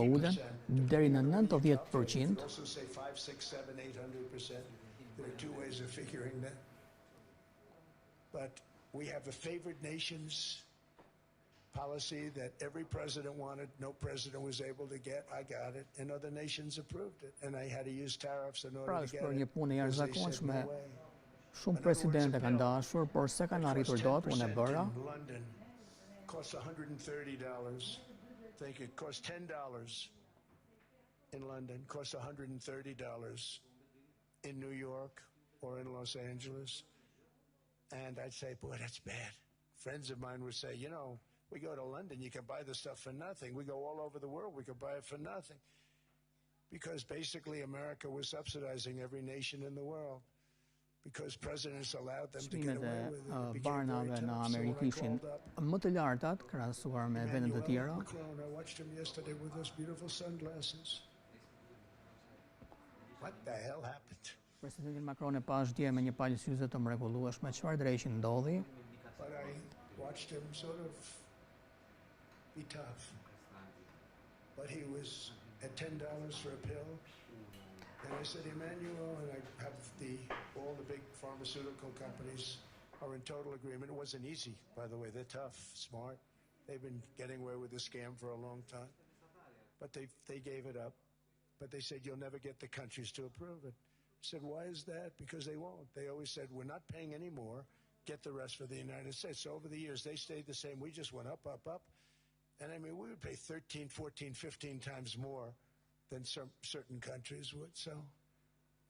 ulen deri në 90%. Also say 5, 6, 7, 800%. There are two ways of figuring that. But we have a favored nations policy that every president wanted, no president was able to get. I got it, and other nations approved it, and I had to use tariffs in order to get Për it. një punë e because they said jashtëzakonshme, no way. shumë presidentë kanë dashur, por se kanë arritur dot, unë e bëra. In London costs $130. Think it costs $10 in London, costs $130 in New York or in Los Angeles. And I'd say, boy, that's bad. Friends of mine would say, you know, we go to London, you can buy the stuff for nothing. We go all over the world, we could buy it for nothing. Because basically America was subsidizing every nation in the world. Because presidents allowed them to get away with it. It became very Barnave në tough. Amerikë So I ishin called up më të lartat krahasuar me vendet e tjera. Macron. I watched him yesterday with those beautiful sunglasses. What the hell happened? Presidentin Macron e pash dje me një palë syze të mrekullueshme. Çfarë drejshi ndodhi? But I watched him sort of be tough. But he was at $10 for a pill. And I said, Emmanuel, and I have all the big pharmaceutical companies are in total agreement. It wasn't easy, by the way. They're tough, smart. They've been getting away with the scam for a long time. But they gave it up. But they said, you'll never get the countries to approve it. I said, why is that? Because they won't. They always said, we're not paying any more. Get the rest for the United States. So over the years, they stayed the same. We just went up, up, up. And I mean, we would pay 13, 14, 15 times more than some certain countries would. So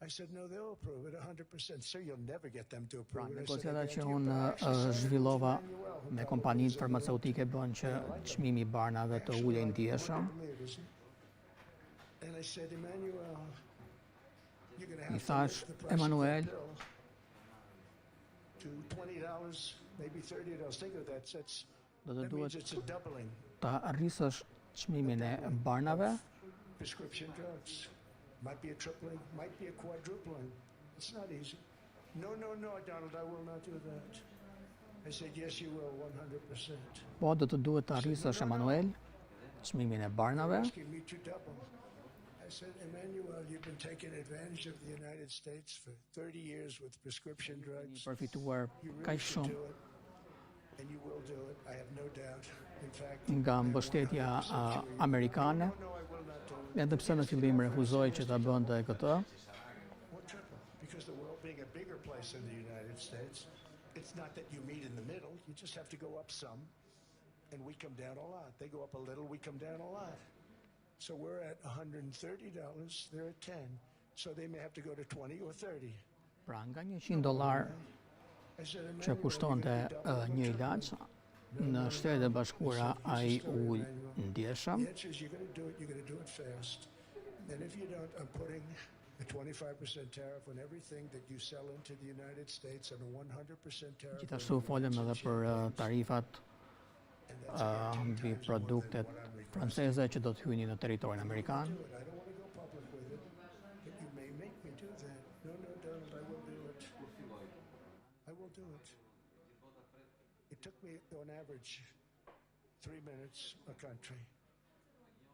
I said, no, they'll approve it 100%. Sir, you'll never get them to approve it. Negociata që unë zhvillova me kompaninë farmaceutike bën që çmimi i barnave të ulej ndjeshëm. And I said, Emmanuel, you're going to I have to thash, lift the price of Emanuel, the pill to $20, maybe $30. Think of that. do të That means duhet it's a doubling. ta rrisësh çmimin e barnave. Prescription drugs. Might be a tripling, might be a quadrupling. It's not easy. No, no, no, Donald, I will not do that. I said, yes, you will, 100%. Po do të duhet ta rrisësh, Emanuel, çmimin e barnave. Asking me to double. I said, Emmanuel, you've been taking advantage of the United States for 30 years with prescription drugs. Përfituar You really kaq should shumë do it, and you will do it. I have no doubt. In fact, nga mbështetja amerikane, no, I will not do it. edhe pse në fillim refuzoi që ta bënte këtë. What triple? Because the world being a bigger place than the United States, it's not that you meet in the middle. You just have to go up some, and we come down a lot. They go up a little, we come down a lot. So we're at $130, they're at 10. So they may have to go to 20 or 30. Pra nga $100 I said, që kushtonte një ilaç, në Shtetet e Bashkuara ai ul ndjeshëm. The answer is you're going to do it, you're going to do it fast. And if you don't, I'm putting a 25% tariff on everything that you sell into the United States and a 100% tariff. Gjithashtu folëm edhe për tarifat mbi produktet franceze që do të hyjnë në territorin amerikan. I don't want to go public with it, but you may make me do that. No, no, Donald, I will do it. I will do it. It took me, on average, 3 minutes a country.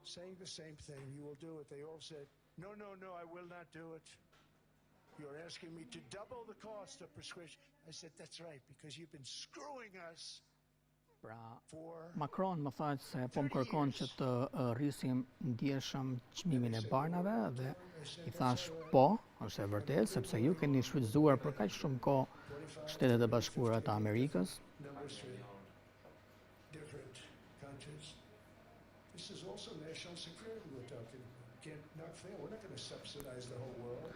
Saying the same thing, you will do it. They all said, no, no, no, I will not do it. You're asking me to double the cost of prescription. I said, that's right, because you've been screwing us Pra, for Macron më tha se po më kërkon që të rrisim ndjeshëm çmimin e barnave dhe i thash po, është e vërtetë, sepse ju keni shfrytzuar për kaq shumë kohë Shtetet e Bashkuara të Amerikës. number 3, different countries. This is also national security we're talking about. Can't not fail. We're not going to subsidize the whole world.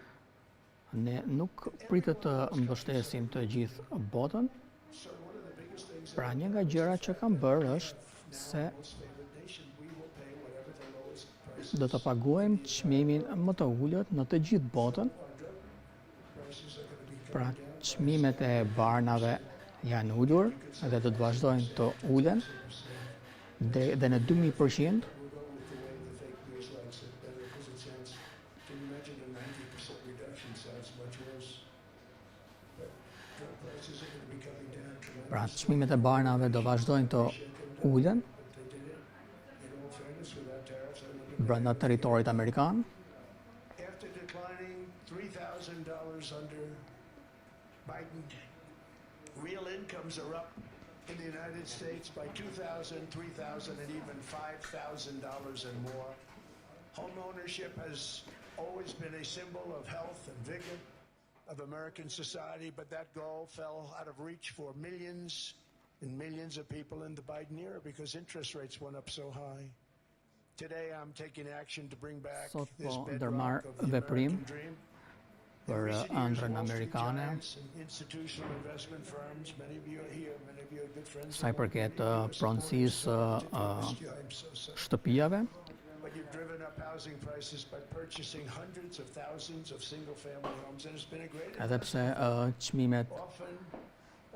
Ne nuk pritet të mbështesim të gjithë botën. So one of the biggest things Pra një nga gjërat që kam bërë është se most favored nation, we will pay whatever the lowest price do të paguajmë çmimin më të ulët në të gjithë botën. prices are going to be Pra çmimet e barnave janë ulur dhe do të vazhdojnë të ulen dhe në 2000%. we'll go with the way the fake news likes it better because it sounds, can you imagine a 90% reduction sounds much worse. But drug prices are going to be coming down tremendously. Pra çmimet e barnave do vazhdojnë të ulen They did it. In all fairness, without tariffs, I brenda territorit amerikan. After declining $3,000 under Biden, real incomes are up in the United States by $2,000, $3,000, and even $5,000 and more. Home ownership has always been a symbol of health and vigor of American society, but that goal fell out of reach for millions and millions of people in the Biden era because interest rates went up so high. Today I'm taking action to bring back Sot this po bedrock ndërmarr of the veprim American dream. In për recent years, ëndrrën Wall Street amerikane giants and institutional investment firms, many of you are here, many of you are good friends. sa i përket pronësisë So shtëpiave. But you've driven up housing prices by purchasing hundreds of thousands of single-family homes, and it's been a great Edhe pse çmimet often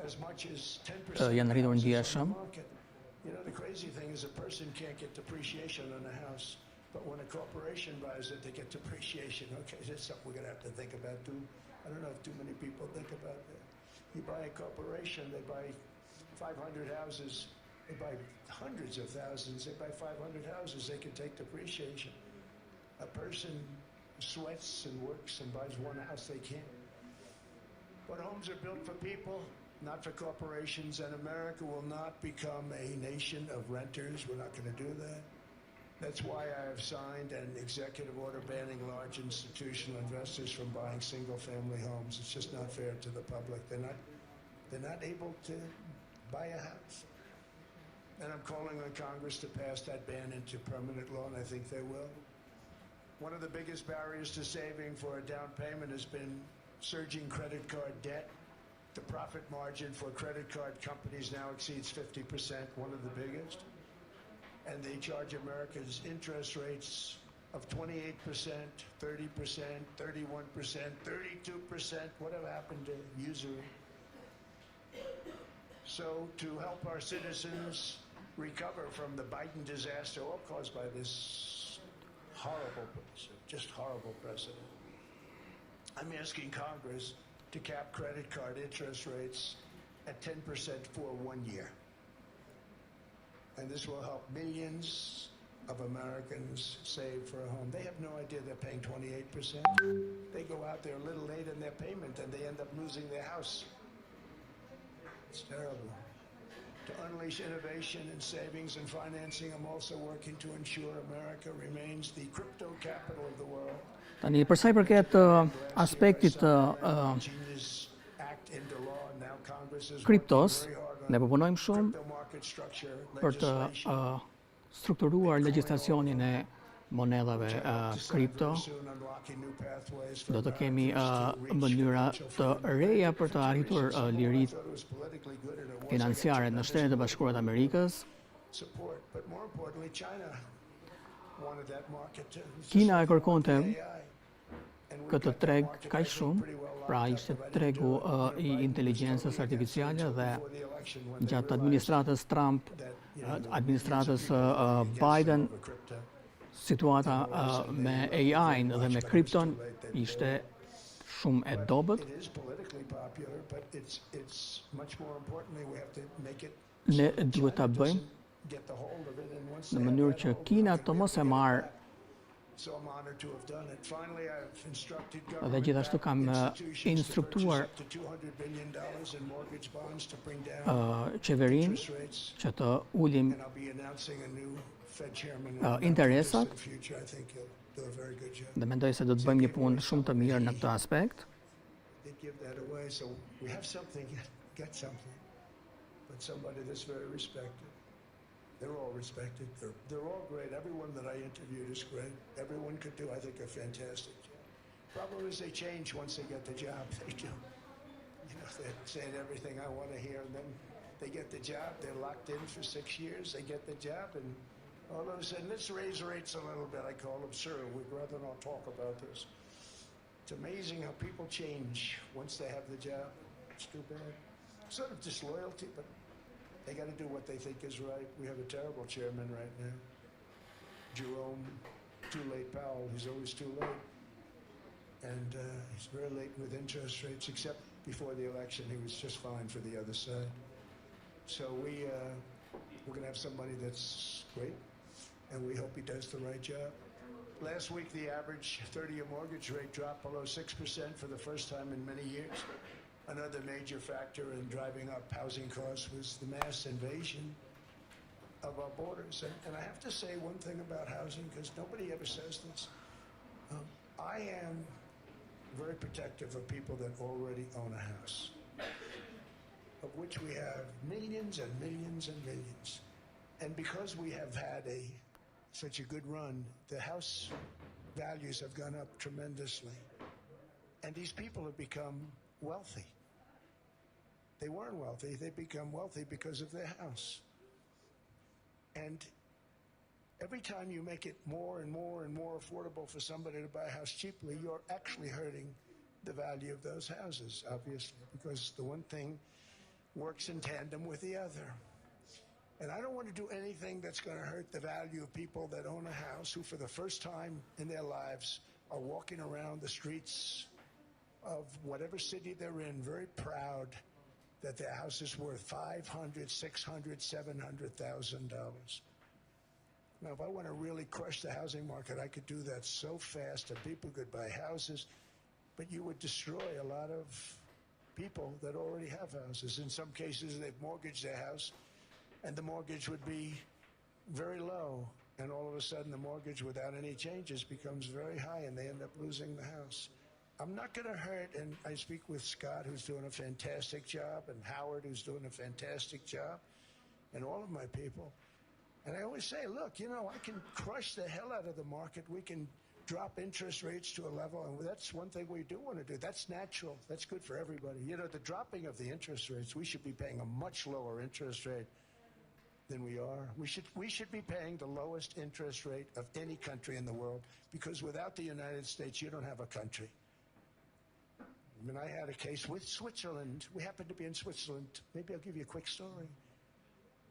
as much as 10% janë rritur of houses on ndjeshëm. the market. You know, the crazy thing is a person can't get depreciation on a house, but when a corporation buys it, they get depreciation. Okay, that's something we're going to have to think about too. I don't know if too many people think about that. You buy a corporation, they buy 500 houses, they buy hundreds of thousands, they buy 500 houses, they can take depreciation. A person sweats and works and buys one house, they can't. But homes are built for people, not for corporations, and America will not become a nation of renters. We're not going to do that. That's why I have signed an executive order banning large institutional investors from buying single-family homes. It's just not fair to the public. They're not able to buy a house. And I'm calling on Congress to pass that ban into permanent law, and I think they will. One of the biggest barriers to saving for a down payment has been surging credit card debt. The profit margin for credit card companies now exceeds 50%, one of the biggest. And they charge Americans interest rates of 28%, 30%, 31%, 32%. Whatever happened to usury? So to help our citizens recover from the Biden disaster, all caused by this horrible precedent, just horrible precedent, I'm asking Congress to cap credit card interest rates at 10% for 1 year. And this will help millions of Americans save for a home. They have no idea they're paying 28%. They go out there a little late in their payment and they end up losing their house. It's terrible. To unleash innovation in savings and financing, I'm also working to ensure America remains the crypto capital of the world. Tani për sa i përket aspektit të Genius Act into law, now Congress is kriptos, working very hard ne on po punojmë shumë crypto market structure për të legislation. strukturuar legjislacionin e monedhave kripto. Soon unlocking new pathways Do for të kemi Americans to reach mënyra financial të freedom. reja për të arritur lirit I thought it was politically good and it was. I got financiare në tremendous Shtetet e Bashkuara të Amerikës. support, but more importantly, China wanted that market too. It's just Kina e like kërkonte AI. And we këtë got the treg market, I kaq think, shumë, pretty well locked pra up. ishte If I didn't tregu do it, i Biden was inteligjencës totally artificiale against it dhe before the election when they gjatë realized administratës Trump, that, you know, the administratës millions of people against Biden, over crypto. situata me AI-n dhe me kripton ishte shumë e dobët. It is politically popular, but it's much more importantly we have to make it Ne so that duhet ta China bëjmë doesn't get the hold of it, and once në they have mënyrë that që hold, Kina they të can mos e get it marrë. back. So I'm honored to have done it. Finally, I've instructed Dhe government gjithashtu kam institutions to instruktuar purchase up to $200 billion in mortgage bonds to bring down qeverinë interest rates. që të ulim And I'll be announcing a new Fed chairman in the interesat. distant future. I think he'll do a very good job. dhe mendoj se do të bëjmë një punë shumë të mirë në këtë aspekt. They give that away, so we have something, get something. But somebody that's very respected. They're all respected. They're all great. Everyone that I interviewed is great. Everyone could do, I think, a fantastic job. Problem is they change once they get the job. They do. You know, they're saying everything I want to hear, and then they get the job. They're locked in for 6 years. They get the job, and all of a sudden, let's raise rates a little bit. I call them, sir, we'd rather not talk about this. It's amazing how people change once they have the job. It's too bad. Sort of disloyalty, but they got to do what they think is right. We have a terrible chairman right now. Jerome, too late Powell. He's always too late. And he's very late with interest rates, except before the election, he was just fine for the other side. So we're going to have somebody that's great, and we hope he does the right job. Last week, the average 30-year mortgage rate dropped below 6% for the first time in many years. Another major factor in driving up housing costs was the mass invasion of our borders. And I have to say one thing about housing, because nobody ever says this. I am very protective of people that already own a house, of which we have millions and millions and millions. And because we have had such a good run, the house values have gone up tremendously. And these people have become wealthy. They weren't wealthy, they become wealthy because of their house. And every time you make it more and more and more affordable for somebody to buy a house cheaply, you're actually hurting the value of those houses, obviously, because the one thing works in tandem with the other. And I don't want to do anything that's going to hurt the value of people that own a house, who for the first time in their lives are walking around the streets of whatever city they're in, very proud that their house is worth $500,000, $600,000, $700,000. Now, if I want to really crush the housing market, I could do that so fast that people could buy houses, but you would destroy a lot of people that already have houses. In some cases, they've mortgaged their house, and the mortgage would be very low, and all of a sudden the mortgage without any changes becomes very high, and they end up losing the house. I'm not going to hurt, and I speak with Scott, who's doing a fantastic job, and Howard, who's doing a fantastic job, and all of my people. And I always say, look, you know, I can crush the hell out of the market. We can drop interest rates to a level, and that's one thing we do want to do. That's natural. That's good for everybody. You know, the dropping of the interest rates, we should be paying a much lower interest rate than we are. We should be paying the lowest interest rate of any country in the world, because without the United States, you don't have a country. I mean, I had a case with Switzerland. We happened to be in Switzerland. Maybe I'll give you a quick story.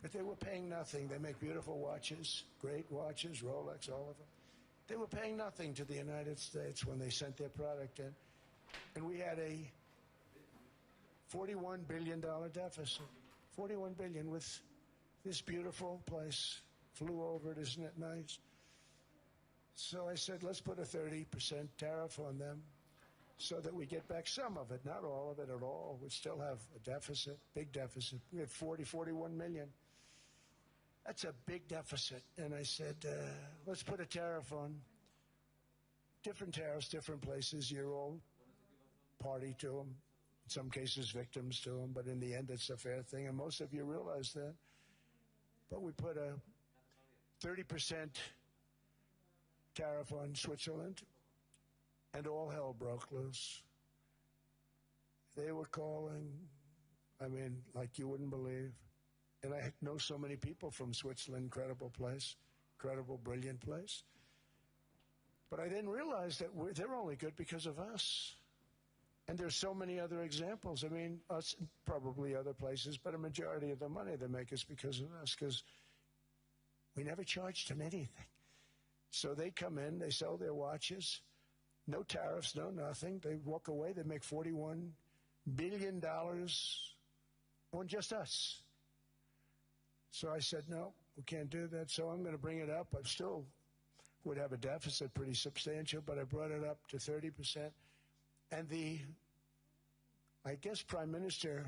But they were paying nothing. They make beautiful watches, great watches, Rolex, all of them. They were paying nothing to the United States when they sent their product in. And we had a $41 billion deficit. $41 billion with this beautiful place. Flew over it, isn't it nice? So I said, let's put a 30% tariff on them so that we get back some of it, not all of it at all. We still have a deficit, big deficit. We had 41 million. That's a big deficit. And I said, let's put a tariff on. Different tariffs, different places. You're all party to them. In some cases, victims to them. But in the end, it's a fair thing. And most of you realize that. But we put a 30% tariff on Switzerland, and all hell broke loose. They were calling, I mean, like you wouldn't believe. And I know so many people from Switzerland, incredible place, incredible, brilliant place. But I then realized that they're only good because of us. And there's so many other examples. I mean, us, probably other places, but a majority of the money they make is because of us, because we never charged them anything. So they come in, they sell their watches, no tariffs, no nothing. They walk away, they make $41 billion on just us. So I said, no, we can't do that. So I'm going to bring it up. I still would have a deficit pretty substantial, but I brought it up to 30%. And I guess Prime Minister,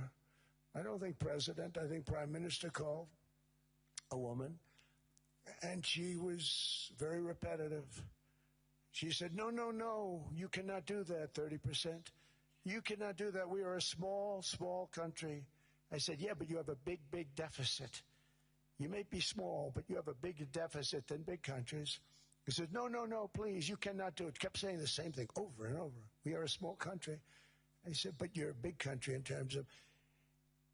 I don't think President, I think Prime Minister called a woman, and she was very repetitive. She said, no, no, no, you cannot do that, 30%. You cannot do that. We are a small, small country. I said, yeah, but you have a big, big deficit. You may be small, but you have a bigger deficit than big countries. He said, no, no, no, please, you cannot do it. Kept saying the same thing over and over. We are a small country. I said, but you're a big country in terms of...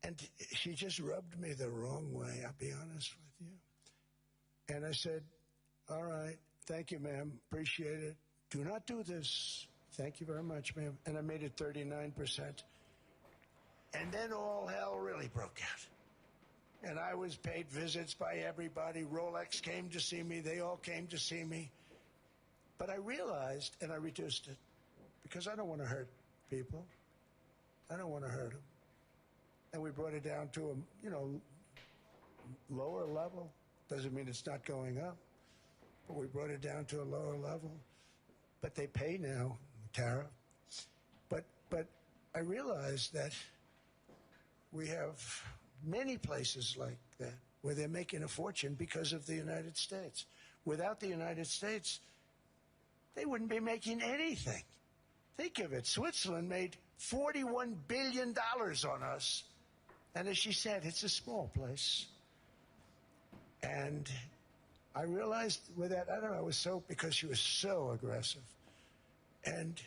And she just rubbed me the wrong way, I'll be honest with you. And I said, all right, thank you, ma'am, appreciate it. Do not do this. Thank you very much, ma'am. And I made it 39%. And then all hell really broke out. And I was paid visits by everybody. Rolex came to see me. They all came to see me. But I realized, and I reduced it, because I don't want to hurt people. I don't want to hurt them. And we brought it down to a, lower level. Doesn't mean it's not going up. We brought it down to a lower level, but they pay now, tariff. But I realized that we have many places like that where they're making a fortune because of the United States. Without the United States, they wouldn't be making anything. Think of it. Switzerland made $41 billion on us. And as she said, it's a small place. And I realized with that, I don't know, it was so, because she was so aggressive. And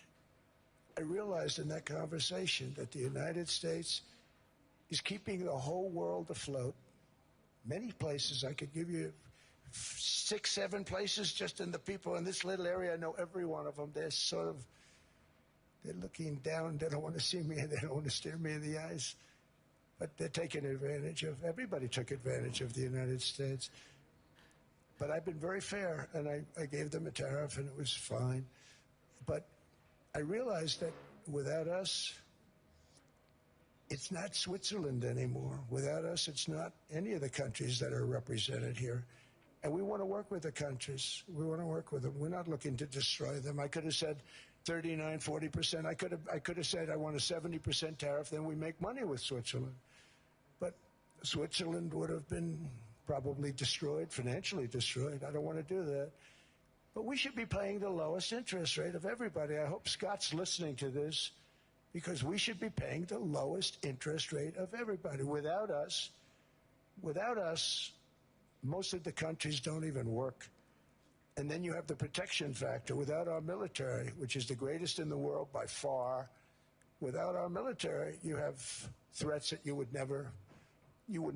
I realized in that conversation that the United States is keeping the whole world afloat. Many places, I could give you 6, 7 places just in the people in this little area. I know every one of them. They're looking down. They don't want to see me, and they don't want to stare me in the eyes. But they're taking advantage of, everybody took advantage of the United States. But I've been very fair, and I gave them a tariff, and it was fine. But I realized that without us, it's not Switzerland anymore. Without us, it's not any of the countries that are represented here. And we want to work with the countries. We want to work with them. We're not looking to destroy them. I could have said 39, 40%. I could have said I want a 70% tariff, then we make money with Switzerland. But Switzerland would have been probably destroyed, financially destroyed. I don't want to do that. But we should be paying the lowest interest rate of everybody. I hope Scott's listening to this, because we should be paying the lowest interest rate of everybody. Without us, most of the countries don't even work. And then you have the protection factor. Without our military, which is the greatest in the world by far, without our military, you have threats that you wouldn't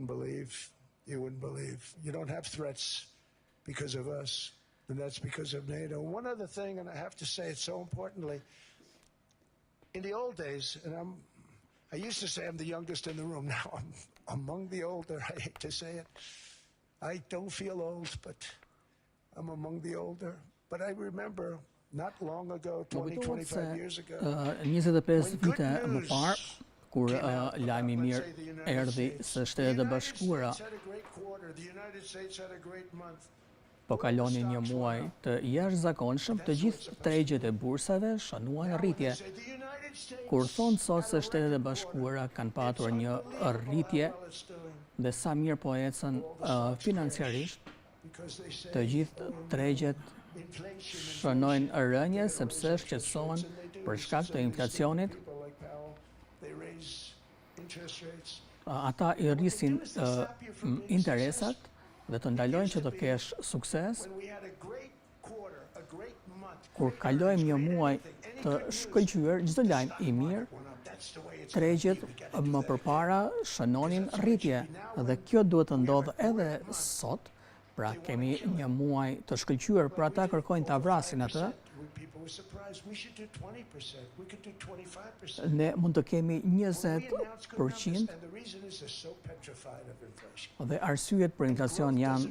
believe. You wouldn't believe. You don't have threats because of us, and that's because of NATO. One other thing, and I have to say it so importantly, in the old days, and I used to say I'm the youngest in the room. Now I'm among the older. I hate to say it. I don't feel old, but I'm among the older. But I remember not long ago, 20, 25 years ago, 25 vite më parë, kur lajmi i mirë erdhi se Shtetet e Bashkuara po kalonin një muaj të jashtëzakonshëm, të gjithë tregjet e bursave shënuan rritje. Kur thonë sot se Shtetet e Bashkuara kanë patur një rritje dhe sa mirë po ecën financiarisht, të gjithë tregjet shënojnë rënje sepse shqetësohen për shkak të inflacionit. Ata i rrisin interesat dhe të ndalojnë që të kesh sukses. Kur kalojmë një muaj të shkëlqyer, çdo lajm i mirë, tregjet më përpara shënonin rritje, dhe kjo duhet të ndodhë edhe sot. Pra kemi një muaj të shkëlqyer, pra ata kërkojnë ta vrasin atë. Ne mund të kemi 20%, dhe arsyet për inflacion janë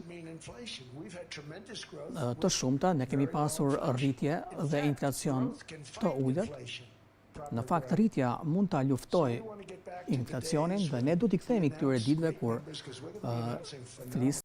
të shumta. Ne kemi pasur rritje dhe inflacion të ulët. Në fakt, rritja mund ta luftojë inflacionin, dhe ne duhet i kthehemi këtyre ditëve kur flis